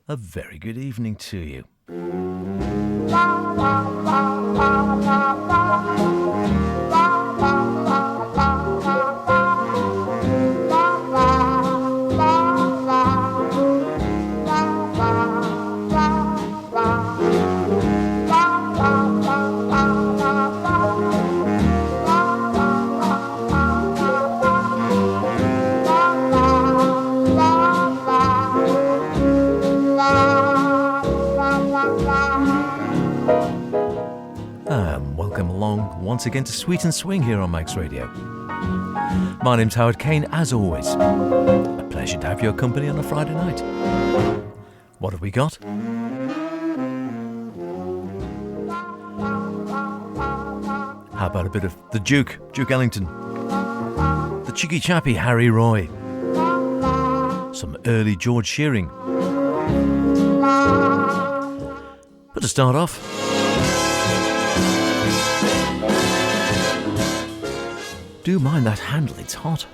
a very good evening to you. Welcome along once again to Sweet and Swing here on Max Radio. My name's Howard Kane, as always. A pleasure to have your company on a Friday night. What have we got? How about a bit of the Duke Ellington, the Cheeky Chappy Harry Roy, some early George Shearing. But to start off, do mind that handle, it's hot.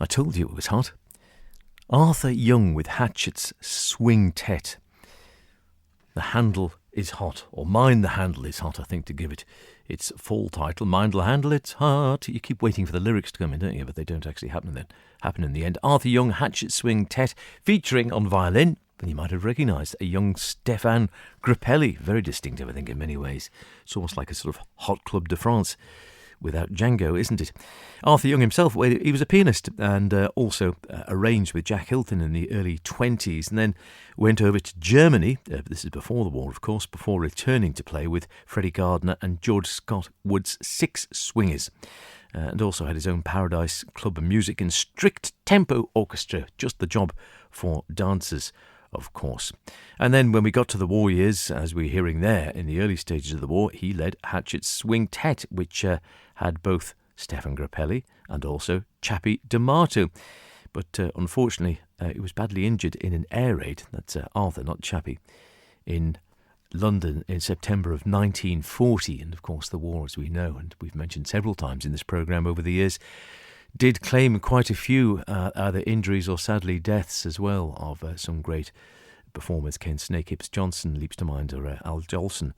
Told you it was hot. Arthur Young with Hatchet's Swing Tet. The Handle is Hot, or Mind the Handle is Hot, I think, to give it its full title. Mind the Handle, it's hot. You keep waiting for the lyrics to come in, don't you? But they don't actually happen in the end. Arthur Young, Hatchet's Swing Tet, featuring on violin, and you might have recognised a young Stéphane Grappelli, very distinctive, I think, in many ways. It's almost like a sort of Hot Club de France. without Django, isn't it? Arthur Young himself, well, he was a pianist and also arranged with Jack Hilton in the early 20s, and then went over to Germany, this is before the war of course, before returning to play with Freddie Gardner and George Scott Wood's Six Swingers, and also had his own Paradise Club of Music and strict tempo orchestra, just the job for dancers, of course. And then when we got to the war years, as we're hearing there, in the early stages of the war, he led Hatchet's Swingtet, which had both Stefan Grappelli and also Chappie D'Amato. But unfortunately, he was badly injured in an air raid, that's Arthur, not Chappie, in London in September of 1940. And of course the war, as we know, and we've mentioned several times in this programme over the years, did claim quite a few either injuries or sadly deaths as well of some great performers. Ken Snakehips Johnson leaps to mind, or Al Jolson,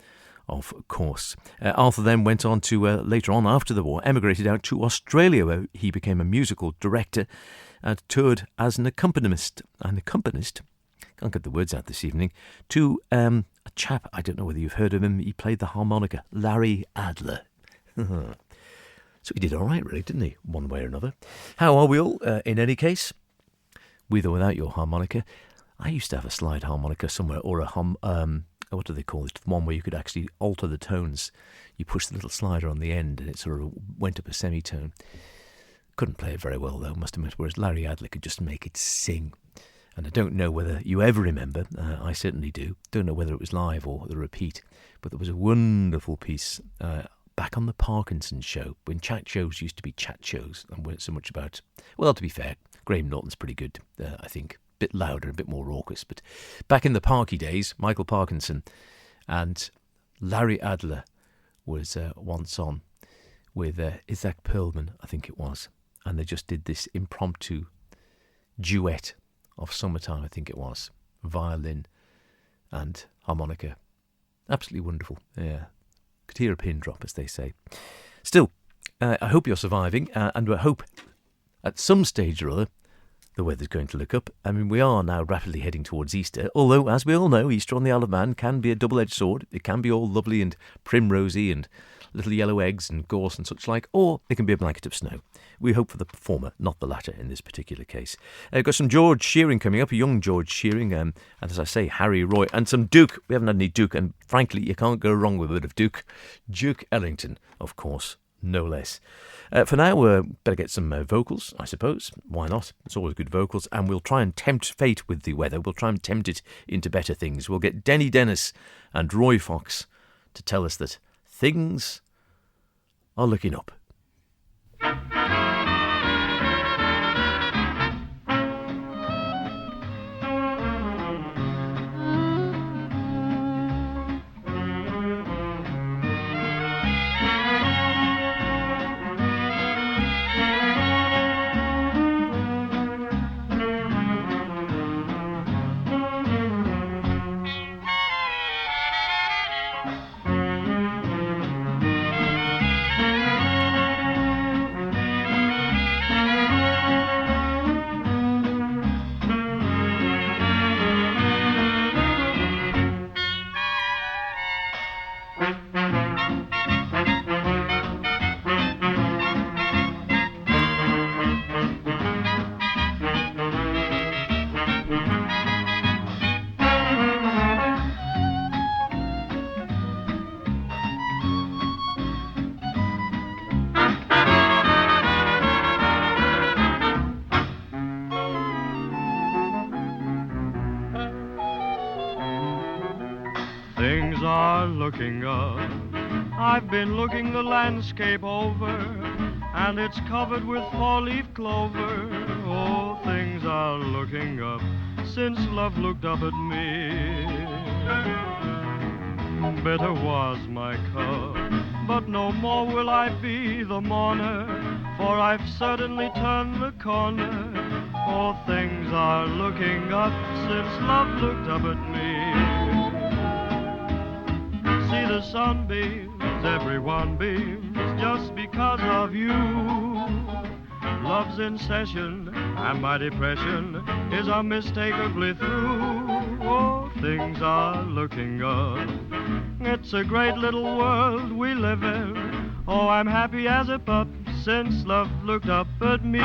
of course. Arthur then went on to, later on after the war, emigrated out to Australia, where he became a musical director and toured as an accompanist, can't get the words out this evening, to a chap, I don't know whether you've heard of him, he played the harmonica, Larry Adler. So he did all right, really, didn't he? One way or another. How are we all, in any case? With or without your harmonica. I used to have a slide harmonica somewhere, or a what do they call it? The one where you could actually alter the tones. You push the little slider on the end and it sort of went up a semitone. Couldn't play it very well, though, must admit, whereas Larry Adler could just make it sing. And I don't know whether you ever remember, I certainly do, don't know whether it was live or the repeat, but there was a wonderful piece back on the Parkinson show, when chat shows used to be chat shows and weren't so much about, well, to be fair, Graham Norton's pretty good, I think. A bit louder, a bit more raucous. But back in the Parky days, Michael Parkinson and Larry Adler was once on with Isaac Perlman, I think it was. And they just did this impromptu duet of Summertime, I think it was. Violin and harmonica. Absolutely wonderful, yeah. Could hear a pin drop, as they say. Still, I hope you're surviving, and I hope at some stage or other the weather's going to look up. I mean, we are now rapidly heading towards Easter, although, as we all know, Easter on the Isle of Man can be a double-edged sword. It can be all lovely and primrosy and little yellow eggs and gorse and such like, or it can be a blanket of snow. We hope for the former, not the latter in this particular case. Got some George Shearing coming up, a young George Shearing, and as I say, Harry Roy, and some Duke. We haven't had any Duke, and frankly, you can't go wrong with a bit of Duke. Duke Ellington, of course, no less. For now, better get some vocals, I suppose. Why not? It's always good vocals, and we'll try and tempt fate with the weather. We'll try and tempt it into better things. We'll get Denny Dennis and Roy Fox to tell us that things are looking up. Things are looking up. I've been looking the landscape over, and it's covered with four-leaf clover. Oh, things are looking up since love looked up at me. Bitter was my cup, but no more will I be the mourner, for I've certainly turned the corner. Oh, things are looking up since love looked up at me. See the sunbeams, everyone beams, just because of you. Love's in session, and my depression is unmistakably through. Oh, things are looking up. It's a great little world we live in, Oh, I'm happy as a pup since love looked up at me.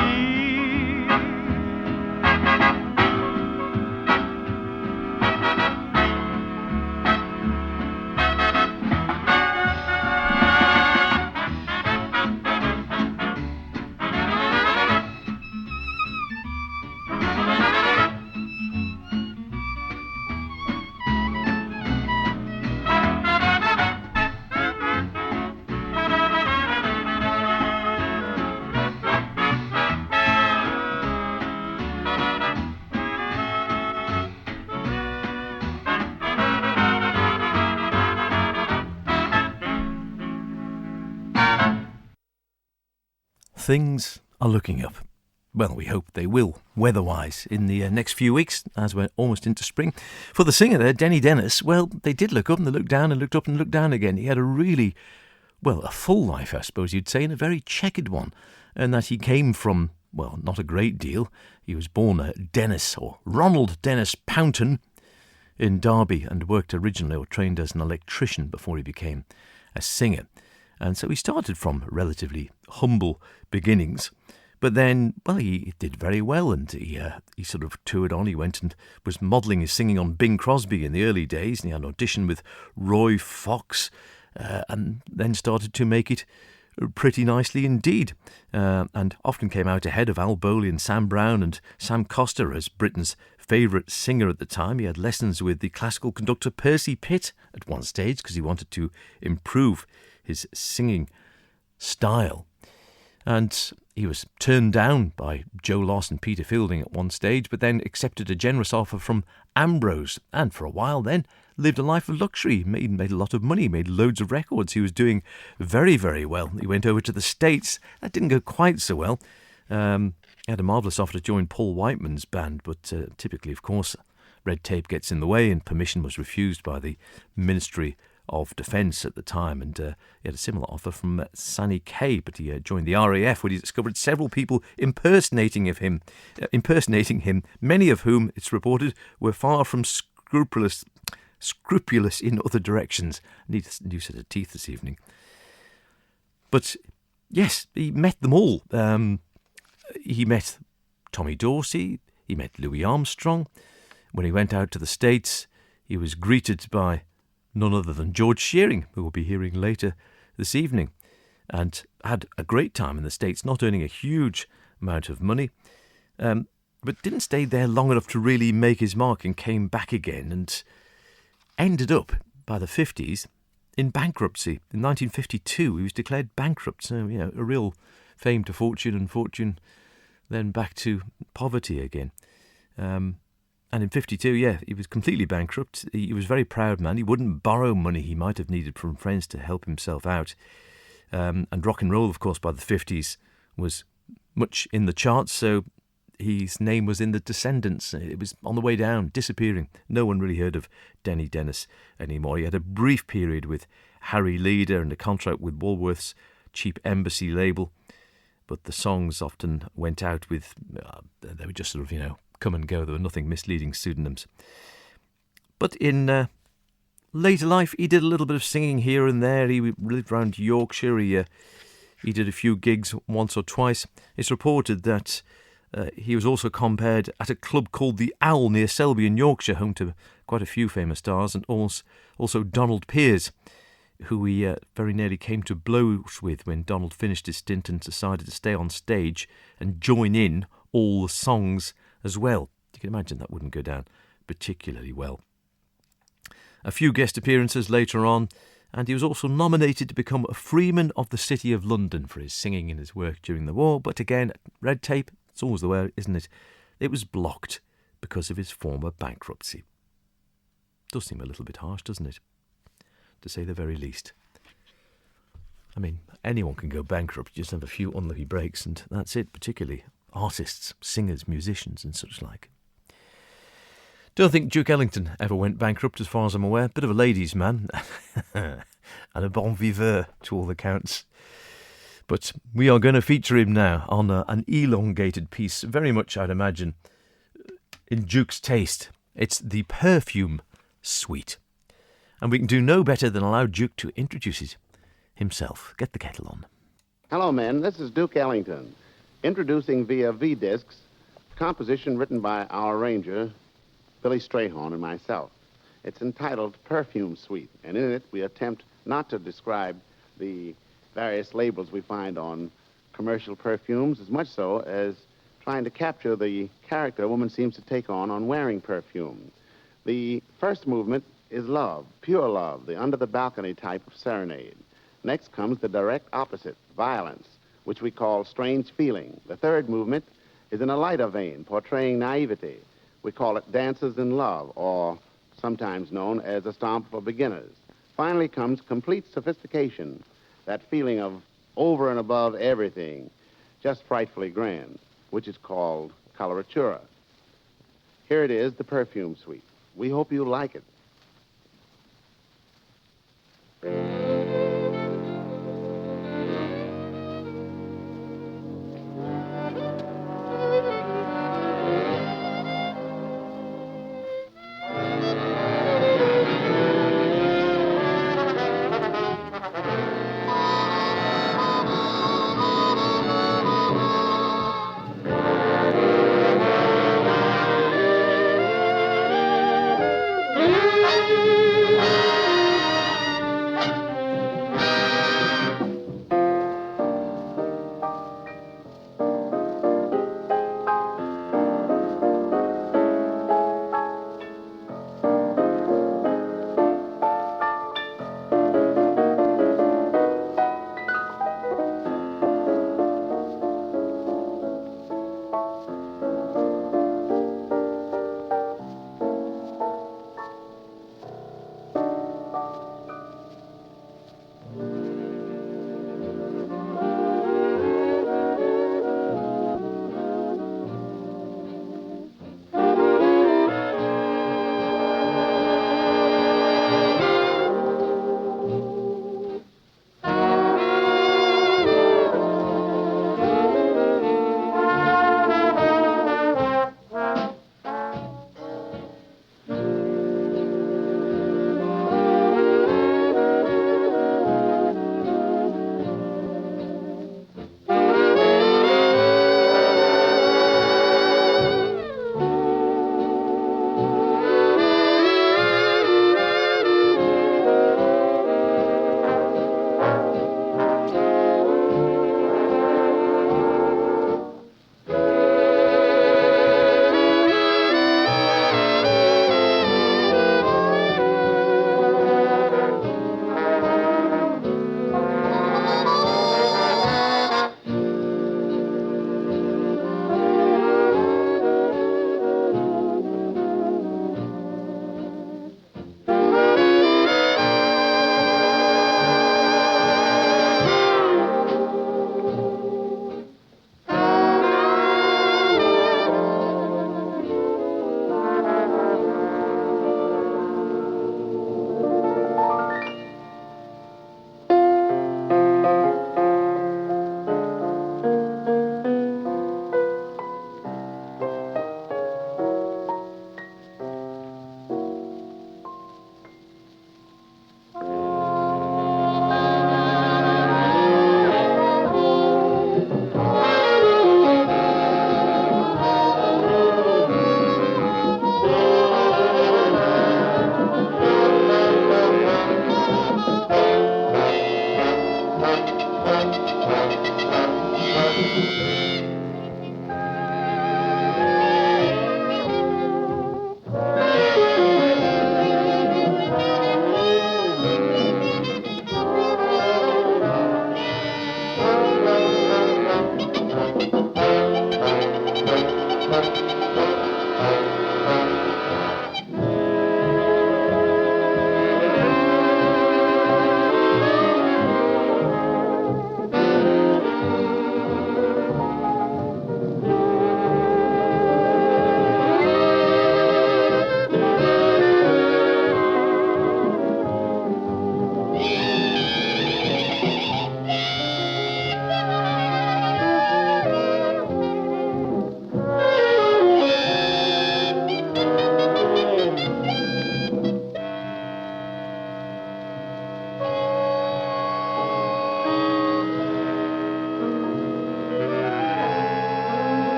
Things are looking up. Well, we hope they will, weather-wise, in the next few weeks, as we're almost into spring. For the singer there, Denny Dennis, well, they did look up and they looked down and looked up and looked down again. He had a really, well, a full life, I suppose you'd say, and a very checkered one. And that he came from, well, not a great deal. He was born Dennis, or Ronald Dennis Pounton, in Derby, and worked originally or trained as an electrician before he became a singer. And so he started from relatively humble beginnings. But then, well, he did very well, and he sort of toured on. He went and was modelling his singing on Bing Crosby in the early days, and he had an audition with Roy Fox, and then started to make it pretty nicely indeed, and often came out ahead of Al Bowley and Sam Brown and Sam Coster as Britain's favourite singer at the time. He had lessons with the classical conductor Percy Pitt at one stage because he wanted to improve his singing style. And he was turned down by Joe Loss and Peter Fielding at one stage, but then accepted a generous offer from Ambrose, and for a while then lived a life of luxury, made a lot of money, made loads of records. He was doing very, very well. He went over to the States. That didn't go quite so well. He had a marvellous offer to join Paul Whiteman's band, but typically, of course, red tape gets in the way, and permission was refused by the Ministry of Defence at the time, and he had a similar offer from Sanny Kay, but he joined the RAF, where he discovered several people impersonating him, many of whom, it's reported, were far from scrupulous in other directions. I need a new set of teeth this evening. But yes, he met them all. He met Tommy Dorsey, he met Louis Armstrong. When he went out to the States, he was greeted by none other than George Shearing, who we'll be hearing later this evening, and had a great time in the States, not earning a huge amount of money, but didn't stay there long enough to really make his mark, and came back again and ended up, by the 50s, in bankruptcy. In 1952, he was declared bankrupt, so, a real fame to fortune, and fortune then back to poverty again. And in 52, he was completely bankrupt. He was a very proud man. He wouldn't borrow money he might have needed from friends to help himself out. And rock and roll, of course, by the 50s was much in the charts, so his name was in the Descendants. It was on the way down, disappearing. No one really heard of Denny Dennis anymore. He had a brief period with Harry Leader and a contract with Woolworth's cheap Embassy label, but the songs often went out with, they were just sort of, come and go. There were nothing misleading pseudonyms. But in later life, he did a little bit of singing here and there. He lived around Yorkshire. He did a few gigs once or twice. It's reported that he was also compared at a club called the Owl near Selby in Yorkshire, home to quite a few famous stars, and also Donald Pearce, who he very nearly came to blows with when Donald finished his stint and decided to stay on stage and join in all the songs as well. You can imagine that wouldn't go down particularly well. A few guest appearances later on, and he was also nominated to become a Freeman of the City of London for his singing and his work during the war, but again, red tape, it's always the way, isn't it? It was blocked because of his former bankruptcy. Does seem a little bit harsh, doesn't it? To say the very least. I mean, anyone can go bankrupt, you just have a few unlucky breaks, and that's it, particularly artists, singers, musicians, and such like. Don't think Duke Ellington ever went bankrupt, as far as I'm aware. Bit of a ladies' man, and a bon viveur to all accounts. But we are going to feature him now on an elongated piece, very much, I'd imagine, in Duke's taste. It's the Perfume Suite. And we can do no better than allow Duke to introduce it himself. Get the kettle on. Hello, men. This is Duke Ellington, introducing via V-Discs a composition written by our arranger, Billy Strayhorn, and myself. It's entitled Perfume Suite, and in it we attempt not to describe the various labels we find on commercial perfumes as much so as trying to capture the character a woman seems to take on wearing perfume. The first movement is love, pure love, the under-the-balcony type of serenade. Next comes the direct opposite, violence, which we call strange feeling. The third movement is in a lighter vein, portraying naivety. We call it dances in love, or sometimes known as a stomp for beginners. Finally comes complete sophistication, that feeling of over and above everything, just frightfully grand, which is called coloratura. Here it is, the Perfume Suite. We hope you like it.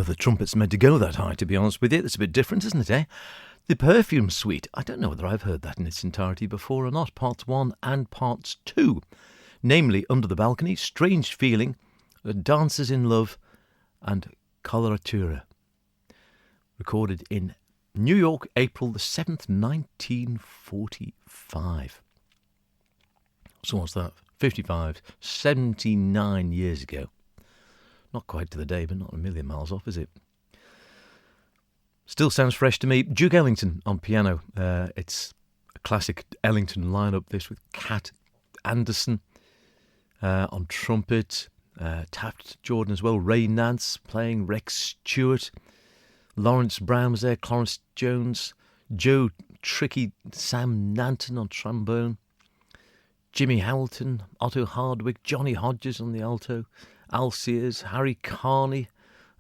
know the trumpet's meant to go that high, to be honest with you. It's a bit different, isn't it, eh? The Perfume Suite. I don't know whether I've heard that in its entirety before or not. Parts 1 and Parts 2. Namely, Under the Balcony, Strange Feeling, Dancers in Love, and Coloratura. Recorded in New York, April the 7th, 1945. So what's that? 79 years ago. Not quite to the day, but not a million miles off, is it? Still sounds fresh to me. Duke Ellington on piano. It's a classic Ellington lineup, this, with Cat Anderson on trumpet, Taft Jordan as well, Ray Nance playing, Rex Stewart, Lawrence Brown was there, Clarence Jones, Joe Tricky, Sam Nanton on trombone, Jimmy Hamilton, Otto Hardwick, Johnny Hodges on the alto, Al Sears, Harry Carney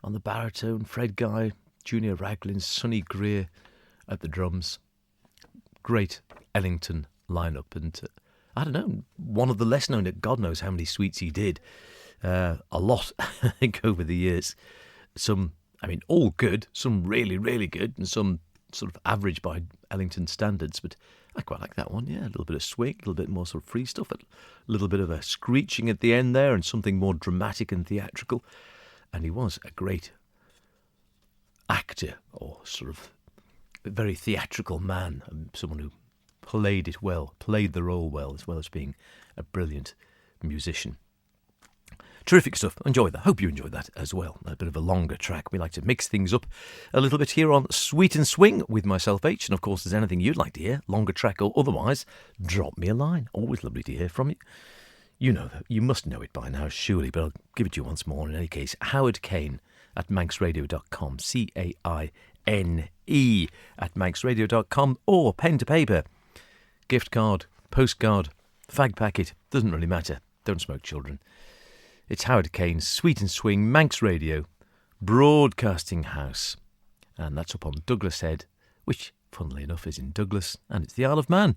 on the baritone, Fred Guy, Junior Raglan, Sonny Greer at the drums. Great Ellington lineup, and I don't know, one of the less known, God knows how many suites he did. A lot, I think, over the years. Some, I mean, all good, some really, really good, and some sort of average by Ellington standards, but I quite like that one, yeah. A little bit of swing, a little bit more sort of free stuff, a little bit of a screeching at the end there, and something more dramatic and theatrical. And he was a great actor, or sort of a very theatrical man, someone who played it well, played the role well as being a brilliant musician. Terrific stuff. Enjoyed that. Hope you enjoyed that as well. A bit of a longer track. We like to mix things up a little bit here on Sweet and Swing with myself, H. And of course, there's anything you'd like to hear, longer track or otherwise, drop me a line. Always lovely to hear from you. You know that. You must know it by now, surely, but I'll give it to you once more. In any case, Howard Kane at manxradio.com. CAINE at manxradio.com, or pen to paper, gift card, postcard, fag packet. Doesn't really matter. Don't smoke, children. It's Howard Kane's Sweet and Swing, Manx Radio, Broadcasting House. And that's up on Douglas Head, which, funnily enough, is in Douglas, and it's the Isle of Man.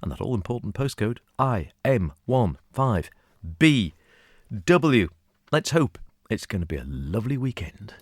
And that all-important postcode, IM15BW. Let's hope it's going to be a lovely weekend.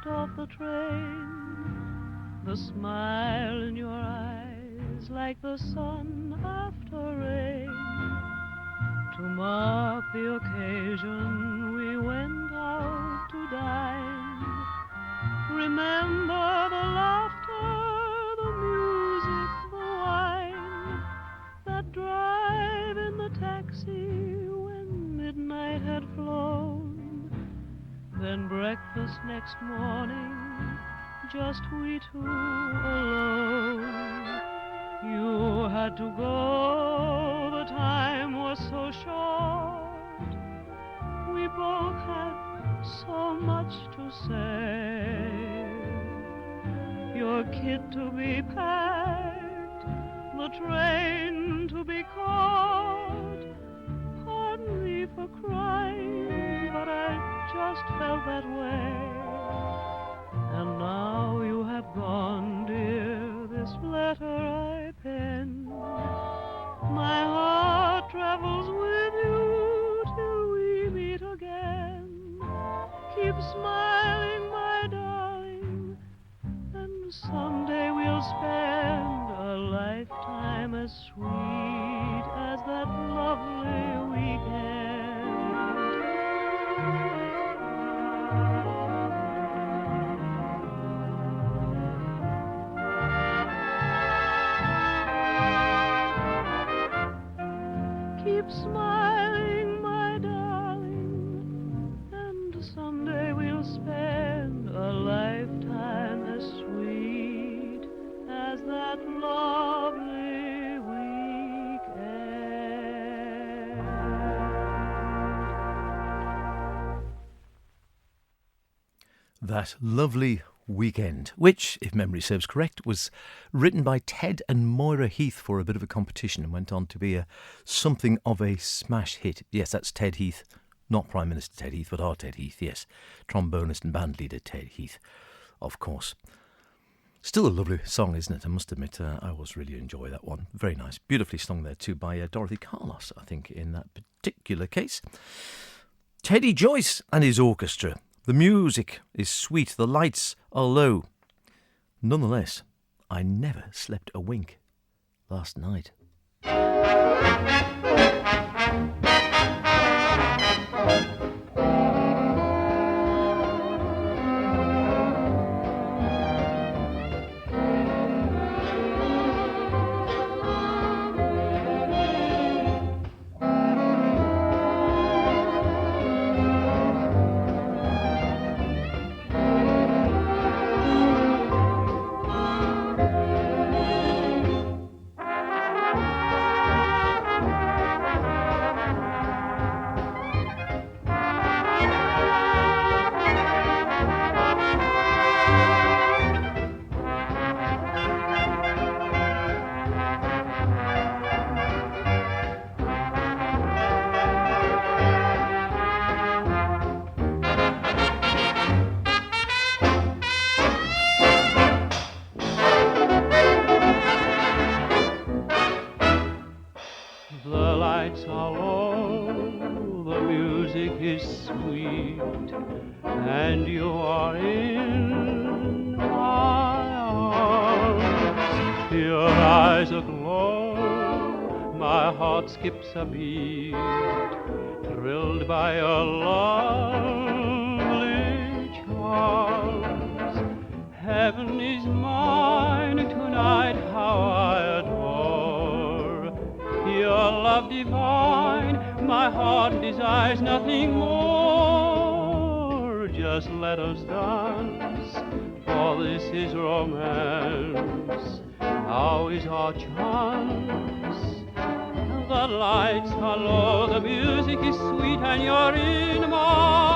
Off the train, the smile in your eyes like the sun after rain. To mark the occasion, we went out to dine. Remember the laughter, the music, the wine, that drive in the taxi when midnight had flown. Then breakfast next morning, just we two alone. You had to go, the time was so short. We both had so much to say. Your kit to be packed, the train to be caught. Pardon me for crying, but I just felt that way. And now you have gone, dear, this letter I pen. My heart travels with smiling, my darling, and someday we'll spend a lifetime as sweet as that lovely weekend. Keep smiling, my darling, and someday we'll spend a lifetime as sweet as that lovely weekend. That lovely weekend, which, if memory serves correct, was written by Ted and Moira Heath for a bit of a competition and went on to be something of a smash hit. Yes, that's Ted Heath, not Prime Minister Ted Heath, but our Ted Heath, yes. Trombonist and bandleader Ted Heath, of course. Still a lovely song, isn't it? I must admit, I always really enjoy that one. Very nice. Beautifully sung there too by Dorothy Carlos, I think, in that particular case. Teddy Joyce and his orchestra. The music is sweet, the lights are low. Nonetheless, I never slept a wink last night. And you are in my arms. Your eyes aglow, my heart skips a beat, thrilled by your lovely charms. Heaven is mine tonight, how I adore your love divine. My heart desires nothing more. Just let us dance, for this is romance. Now is our chance. The lights are low, the music is sweet, and you're in my arms.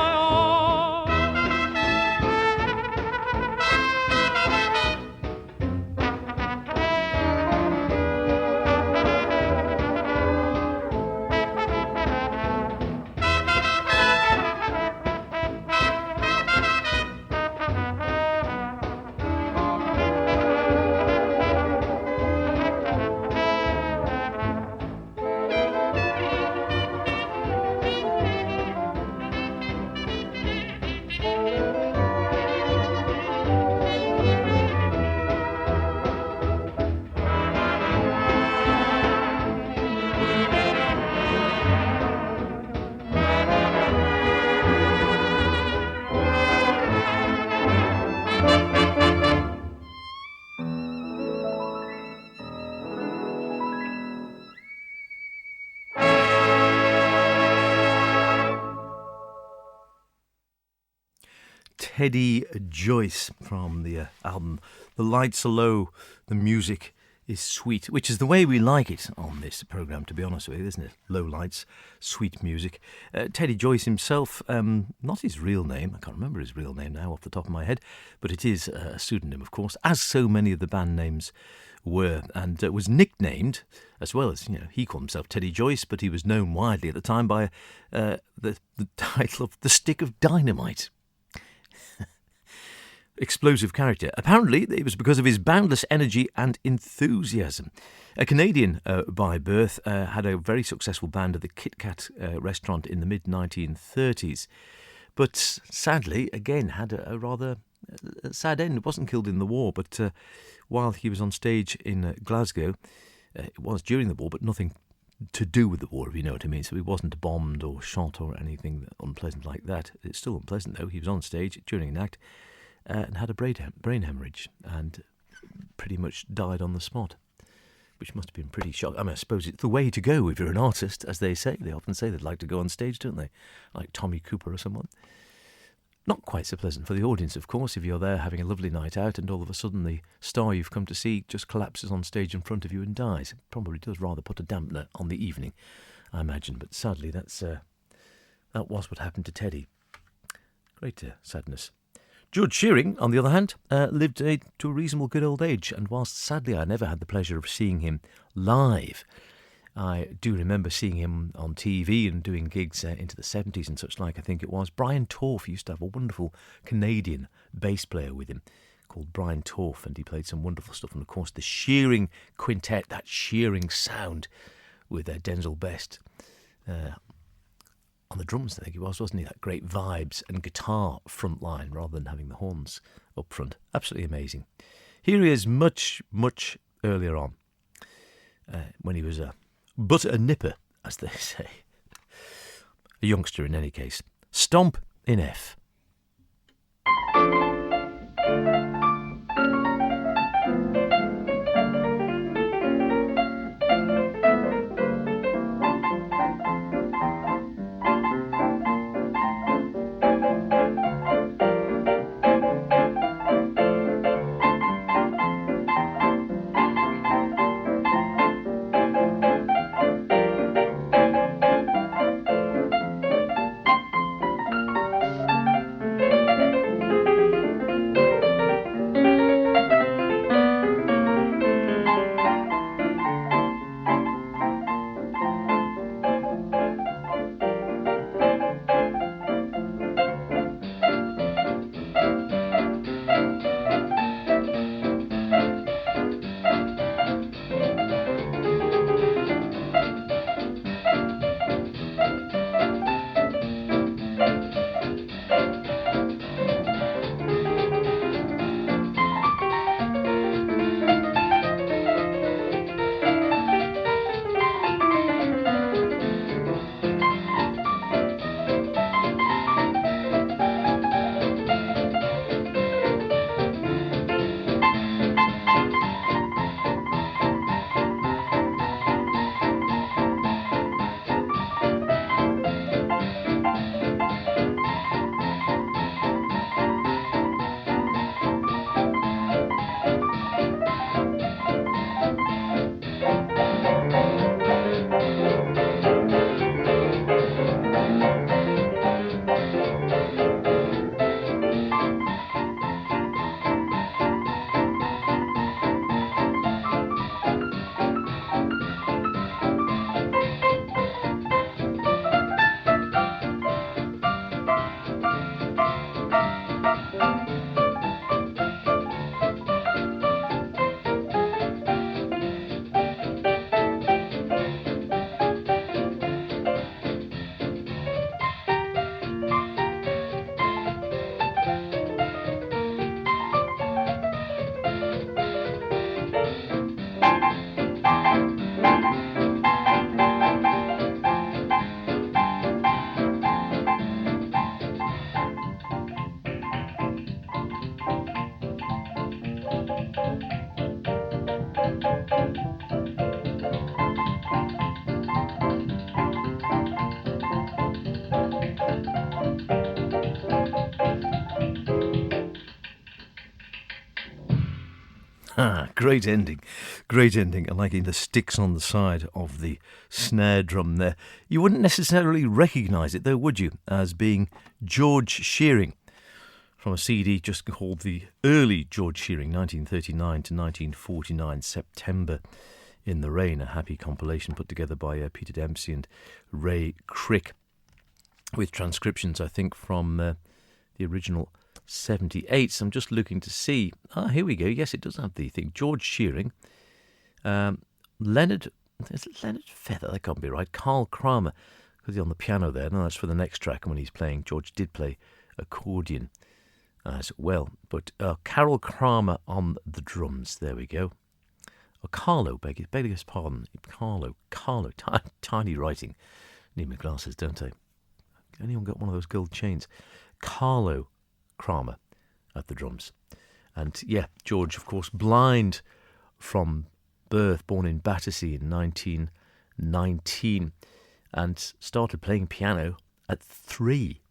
Teddy Joyce from the album The Lights Are Low, the music is sweet, which is the way we like it on this programme, to be honest with you, isn't it? Low lights, sweet music. Teddy Joyce himself, not his real name, I can't remember his real name now off the top of my head, but it is a pseudonym, of course, as so many of the band names were, and was nicknamed, as well as, he called himself Teddy Joyce, but he was known widely at the time by the title of The Stick of Dynamite. Explosive character. Apparently, it was because of his boundless energy and enthusiasm. A Canadian by birth, had a very successful band at the Kit Kat restaurant in the mid-1930s. but sadly, again, had a rather sad end. Wasn't killed in the war, but while he was on stage in Glasgow, it was during the war, but nothing to do with the war, if you know what I mean. So he wasn't bombed or shot or anything unpleasant like that. It's still unpleasant, though. He was on stage during an act and had a brain hemorrhage and pretty much died on the spot, which must have been pretty shocking. I mean, I suppose it's the way to go if you're an artist, as they say. They often say they'd like to go on stage, don't they? Like Tommy Cooper or someone. Not quite so pleasant for the audience, of course, if you're there having a lovely night out and all of a sudden the star you've come to see just collapses on stage in front of you and dies. It probably does rather put a dampener on the evening, I imagine. But sadly, that was what happened to Teddy. Great sadness. George Shearing, on the other hand, lived to a reasonable good old age, and whilst sadly I never had the pleasure of seeing him live, I do remember seeing him on TV and doing gigs into the 70s and such like, I think it was. Brian Torff used to have a wonderful Canadian bass player with him called Brian Torff, and he played some wonderful stuff. And of course the Shearing Quintet, that Shearing sound with Denzel Best on the drums, I think it was, wasn't he? That great vibes and guitar front line rather than having the horns up front. Absolutely amazing. Here he is much, much earlier on when he was but a nipper, as they say. A youngster in any case. Stomp in F. Great ending. Great ending. And liking the sticks on the side of the snare drum there. You wouldn't necessarily recognise it, though, would you, as being George Shearing from a CD just called the Early George Shearing, 1939 to 1949, September in the Rain, a happy compilation put together by Peter Dempsey and Ray Crick, with transcriptions, I think, from the original 78. So I'm just looking to see. Here we go. Yes, it does have the thing. George Shearing, Leonard Feather, that can't be right. Carl Kramer because he's on the piano there. No, that's for the next track. And when he's playing, George did play accordion as well. But Carol Kramer on the drums. There we go. Carlo, beg his pardon. Carlo, tiny writing. Need my glasses, don't I? Anyone got one of those gold chains? Carlo Kramer at the drums. And yeah, George, of course, blind from birth, born in Battersea in 1919, and started playing piano at 3.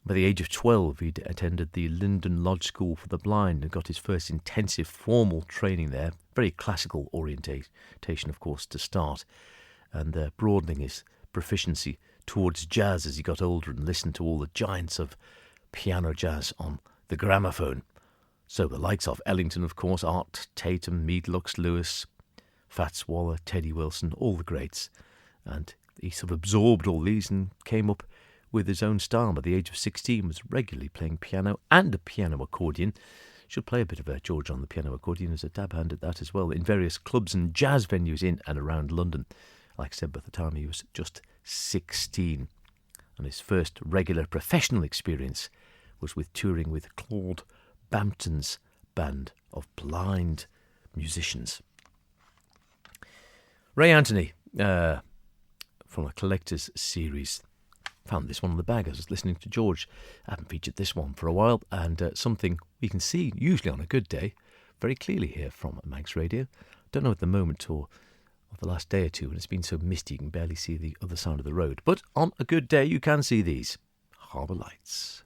By the age of 12, he'd attended the Linden Lodge School for the Blind and got his first intensive formal training there. Very classical orientation, of course, to start, and broadening his proficiency towards jazz as he got older and listened to all the giants of piano jazz on the gramophone. So the likes of Ellington, of course, Art Tatum, Meade Lux Lewis, Fats Waller, Teddy Wilson, all the greats. And he sort of absorbed all these and came up with his own style. By the age of 16, was regularly playing piano and a piano accordion. Should play a bit of George on the piano accordion as a dab hand at that as well, in various clubs and jazz venues in and around London. Like I said, by the time he was just 16. And his first regular professional experience was with touring with Claude Bampton's band of blind musicians. Ray Anthony, from a collector's series. Found this one in the bag. I was listening to George. I haven't featured this one for a while, and something we can see, usually on a good day, very clearly here from Manx Radio. Don't know at the moment or the last day or two, and it's been so misty you can barely see the other side of the road. But on a good day, you can see these. Harbour Lights.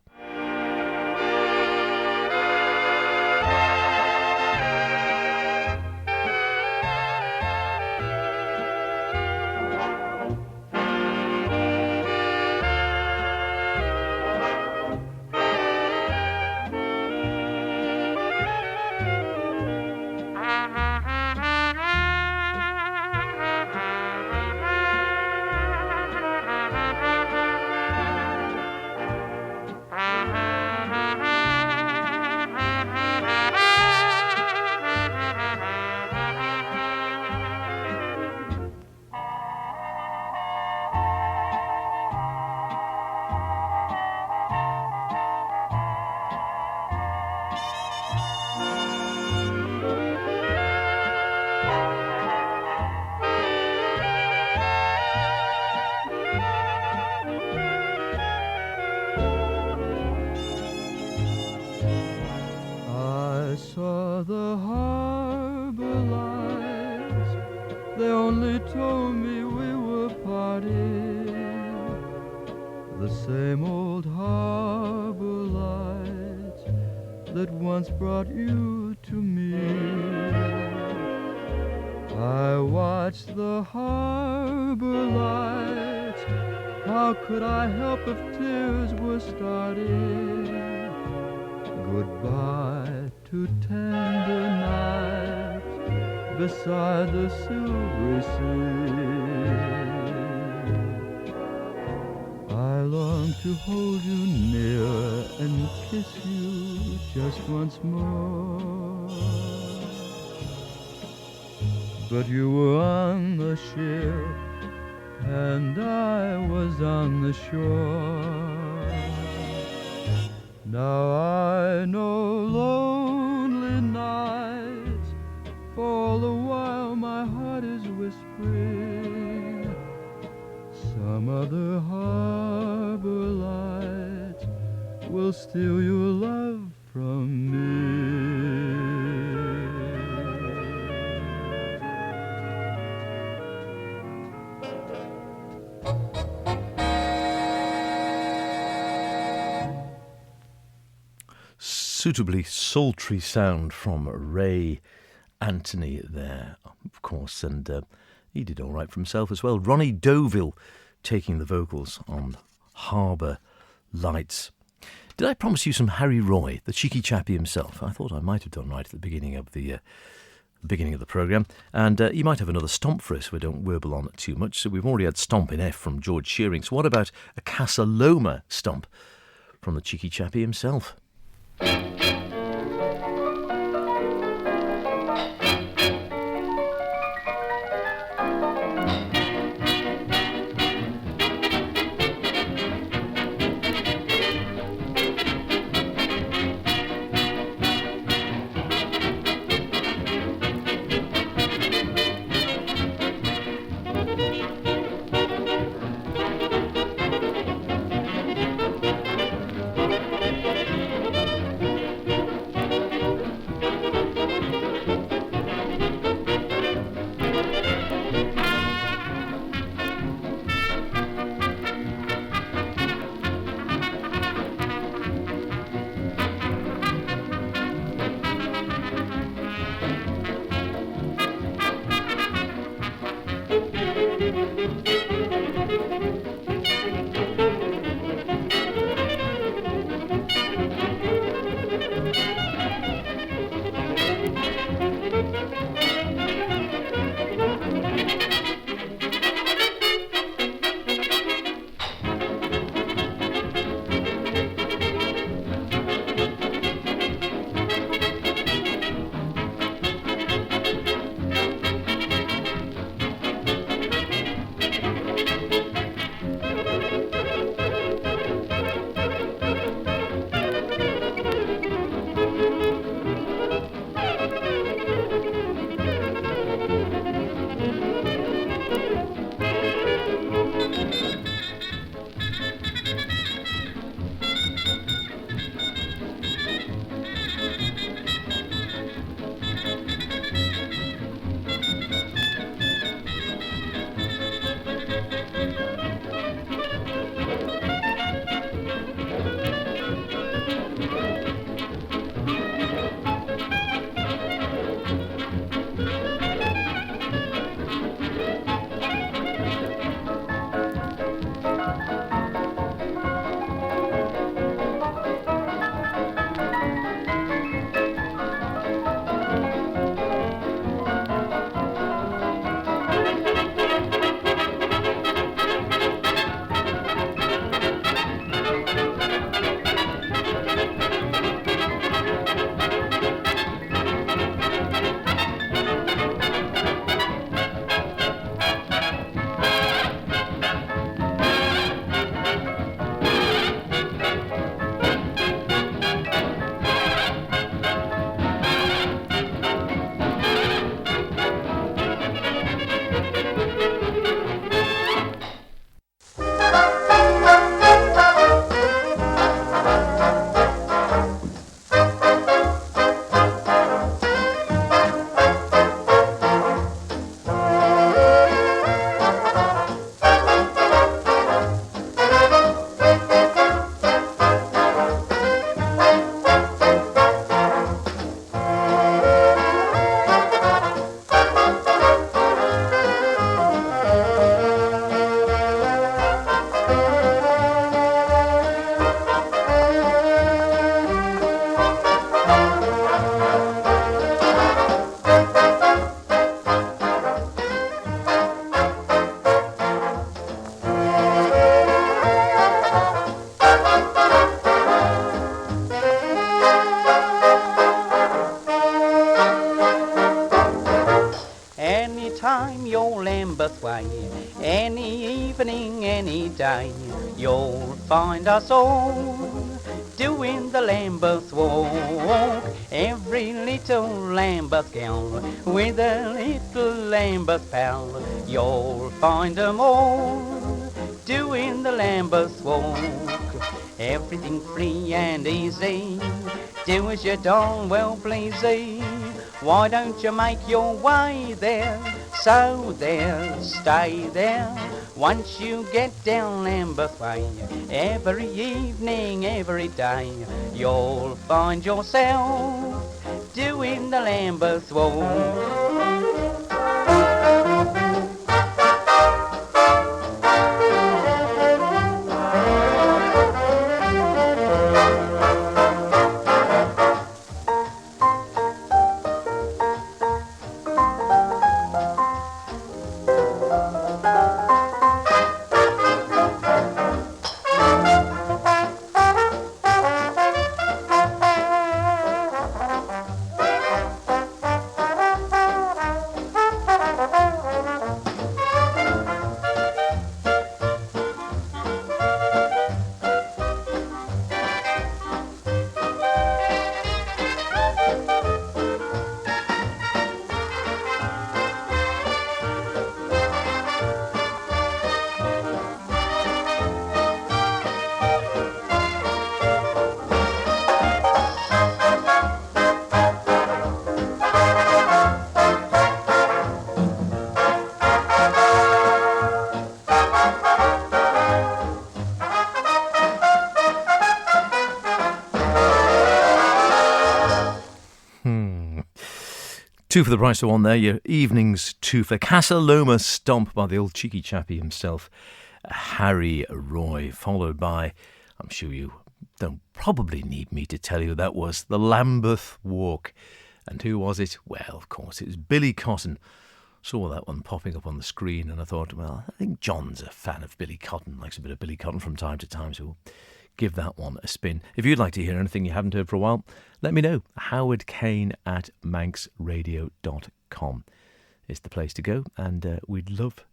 Brought you to me. I watched the harbor lights. How could I help if tears were starting? Goodbye to tender nights beside the silvery sea. I long to hold you near and kiss you just once more, but you were on the ship and I was on the shore. Now I know lonely nights, for all the while my heart is whispering some other harbor lights will steal your love from me. Suitably sultry sound from Ray Anthony there, of course, and he did all right for himself as well. Ronnie Deauville taking the vocals on Harbour Lights. Did I promise you some Harry Roy, the cheeky chappie himself? I thought I might have done right at the beginning of the programme. And you might have another stomp for us if we don't warble on it too much. So we've already had Stomp in F from George Shearing. So what about a Casa Loma stomp from the cheeky chappie himself? Lambeth Way. Any evening, any day, you'll find us all doing the Lambeth walk. Every little Lambeth gal with a little Lambeth pal, you'll find 'em all doing the Lambeth walk. Everything free and easy, do as you darn well please. Why don't you make your way there? So there, stay there. Once you get down Lambeth Way, every evening, every day, you'll find yourself doing the Lambeth walk. Two for the price of one there, your evening's two for Casa Loma Stomp by the old cheeky chappie himself, Harry Roy, followed by, I'm sure you don't probably need me to tell you, that was the Lambeth Walk. And who was it? Well, of course, it was Billy Cotton. Saw that one popping up on the screen and I thought, well, I think John's a fan of Billy Cotton, likes a bit of Billy Cotton from time to time, so we'll give that one a spin. If you'd like to hear anything you haven't heard for a while, let me know. howardkane@manxradio.com is the place to go, and we'd love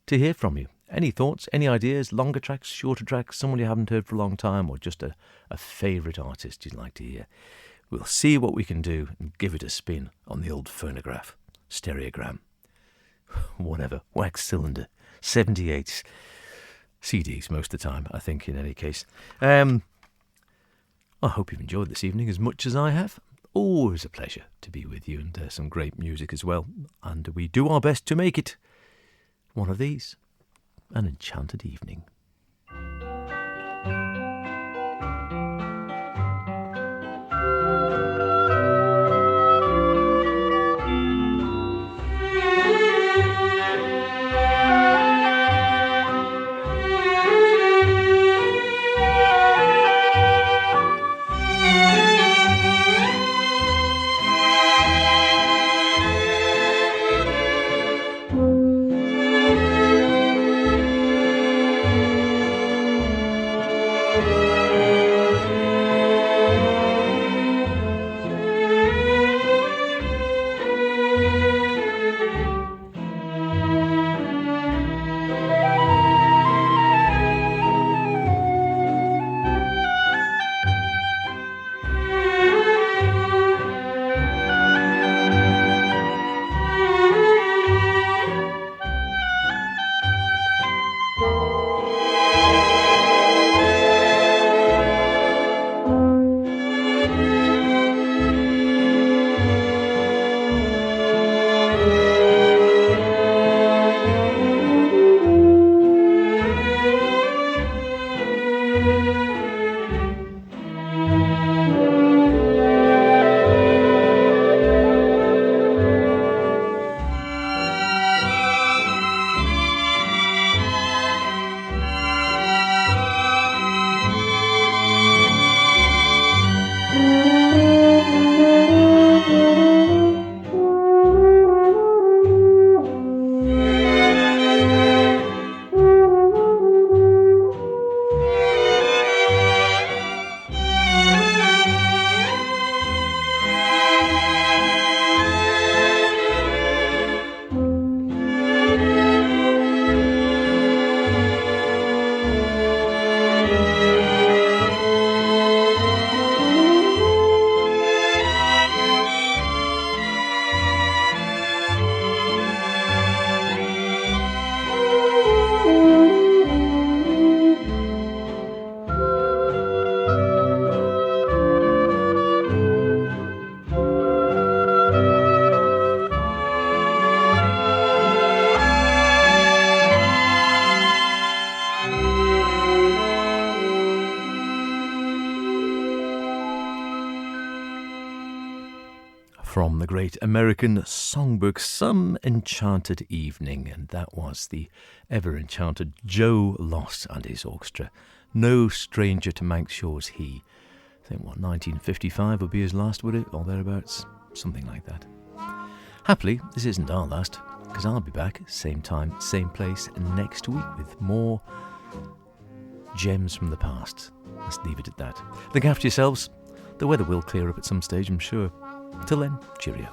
to hear from you. Any thoughts, any ideas, longer tracks, shorter tracks, someone you haven't heard for a long time, or just a favourite artist you'd like to hear. We'll see what we can do and give it a spin on the old phonograph, stereogram, whatever, wax cylinder, 78s. CDs most of the time, I think, in any case. I hope you've enjoyed this evening as much as I have. Always a pleasure to be with you, and some great music as well. And we do our best to make it one of these, an enchanted evening. from the great American songbook, Some Enchanted Evening, and that was the ever-enchanted Joe Loss and his orchestra. No stranger to Manx Shores he. I think, 1955 would be his last, would it? Or thereabouts? Something like that. Happily, this isn't our last, because I'll be back, same time, same place, next week with more gems from the past. Let's leave it at that. Look after yourselves. The weather will clear up at some stage, I'm sure. Till then, cheerio.